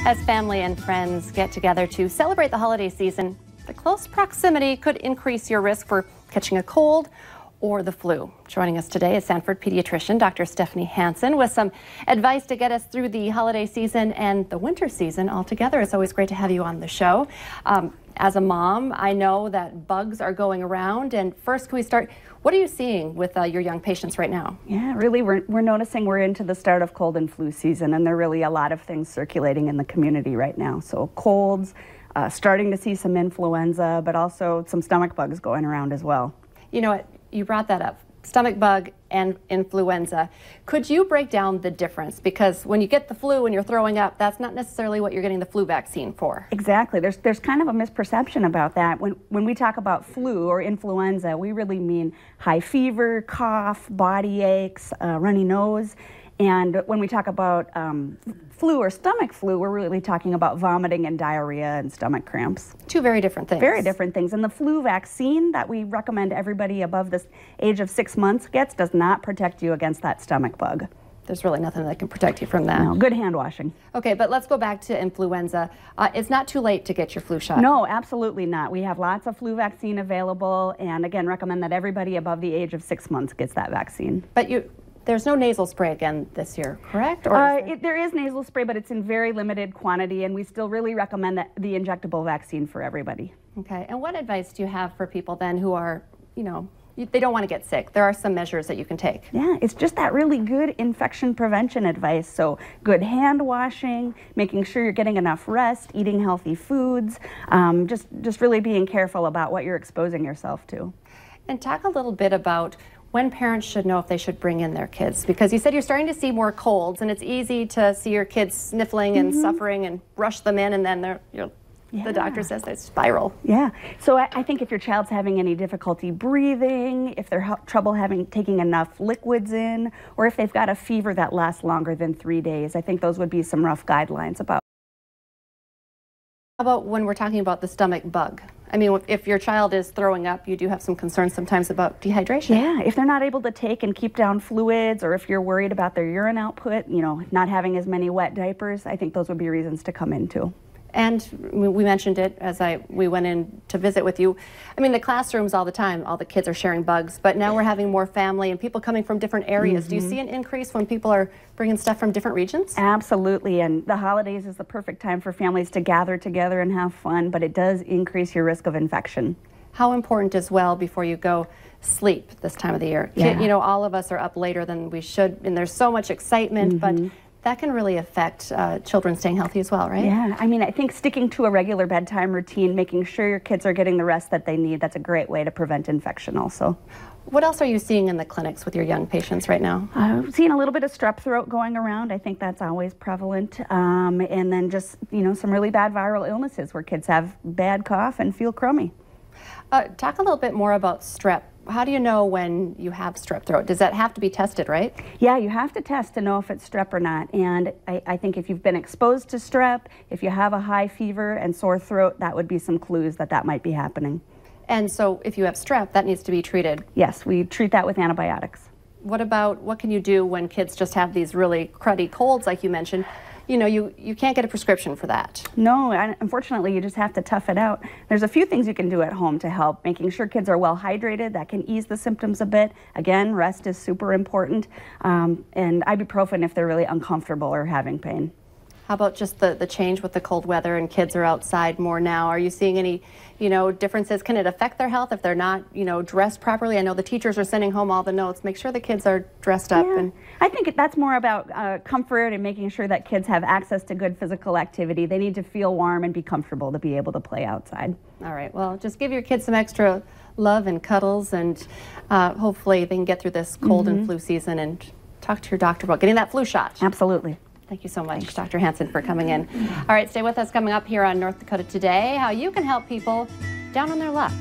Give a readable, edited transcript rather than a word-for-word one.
As family and friends get together to celebrate the holiday season, the close proximity could increase your risk for catching a cold or the flu. Joining us today is Sanford pediatrician Dr. Stephanie Hansen with some advice to get us through the holiday season and the winter season altogether. It's always great to have you on the show. As a mom, I know that bugs are going around. And first, can we start? What are you seeing with your young patients right now? Yeah, really, we're noticing we're into the start of cold and flu season, and there are really a lot of things circulating in the community right now. So colds, starting to see some influenza, but also some stomach bugs going around as well. You know what? You brought that up. Stomach bug and influenza. Could you break down the difference? Because when you get the flu and you're throwing up, that's not necessarily what you're getting the flu vaccine for. Exactly. There's kind of a misperception about that. When we talk about flu or influenza, we really mean high fever, cough, body aches, runny nose. And when we talk about flu or stomach flu, we're really talking about vomiting and diarrhea and stomach cramps. Two very different things. Very different things. And the flu vaccine that we recommend everybody above the age of 6 months gets does not protect you against that stomach bug. There's really nothing that can protect you from that. No, good hand washing. Okay, but let's go back to influenza. It's not too late to get your flu shot. No, absolutely not. We have lots of flu vaccine available, and again, recommend that everybody above the age of 6 months gets that vaccine. But there's no nasal spray again this year, correct? Or there is nasal spray, but it's in very limited quantity, and we still really recommend the injectable vaccine for everybody. Okay, and what advice do you have for people then who are, they don't want to get sick? There are some measures that you can take. Yeah, it's just that really good infection prevention advice. So good hand washing, making sure you're getting enough rest, eating healthy foods, just really being careful about what you're exposing yourself to. And talk a little bit about when parents should know if they should bring in their kids, because you said you're starting to see more colds, and it's easy to see your kids sniffling and suffering and rush them in, and then the doctor says they spiral. Yeah, so I think if your child's having any difficulty breathing, if they're trouble taking enough liquids in, or if they've got a fever that lasts longer than 3 days, I think those would be some rough guidelines about. How about when we're talking about the stomach bug? I mean, if your child is throwing up, you do have some concerns sometimes about dehydration. Yeah, if they're not able to take and keep down fluids, or if you're worried about their urine output, not having as many wet diapers, I think those would be reasons to come in too. And we mentioned it as we went in to visit with you. I mean, the classrooms all the time, all the kids are sharing bugs, but now we're having more family and people coming from different areas. Do you see an increase when people are bringing stuff from different regions? Absolutely, and the holidays is the perfect time for families to gather together and have fun, but it does increase your risk of infection. How important as well before you go sleep this time of the year? Yeah. All of us are up later than we should, and there's so much excitement, but that can really affect children staying healthy as well, right? Yeah, I mean, I think sticking to a regular bedtime routine, making sure your kids are getting the rest that they need, that's a great way to prevent infection also. What else are you seeing in the clinics with your young patients right now? I'm seeing a little bit of strep throat going around. I think that's always prevalent. And then just, some really bad viral illnesses where kids have bad cough and feel crummy. Talk a little bit more about strep. How do you know when you have strep throat? Does that have to be tested, right? Yeah, you have to test to know if it's strep or not. And I think if you've been exposed to strep, if you have a high fever and sore throat, that would be some clues that might be happening. And so if you have strep, that needs to be treated? Yes, we treat that with antibiotics. What can you do when kids just have these really cruddy colds like you mentioned? You can't get a prescription for that. No, unfortunately, you just have to tough it out. There's a few things you can do at home to help, making sure kids are well hydrated. That can ease the symptoms a bit. Again, rest is super important. And ibuprofen if they're really uncomfortable or having pain. How about just the change with the cold weather and kids are outside more now? Are you seeing any, differences? Can it affect their health if they're not, dressed properly? I know the teachers are sending home all the notes. Make sure the kids are dressed up. Yeah. I think that's more about comfort and making sure that kids have access to good physical activity. They need to feel warm and be comfortable to be able to play outside. All right. Well, just give your kids some extra love and cuddles, and hopefully they can get through this cold and flu season, and talk to your doctor about getting that flu shot. Absolutely. Thank you so much, Dr. Hansen, for coming in. All right, stay with us. Coming up here on North Dakota Today, how you can help people down on their luck.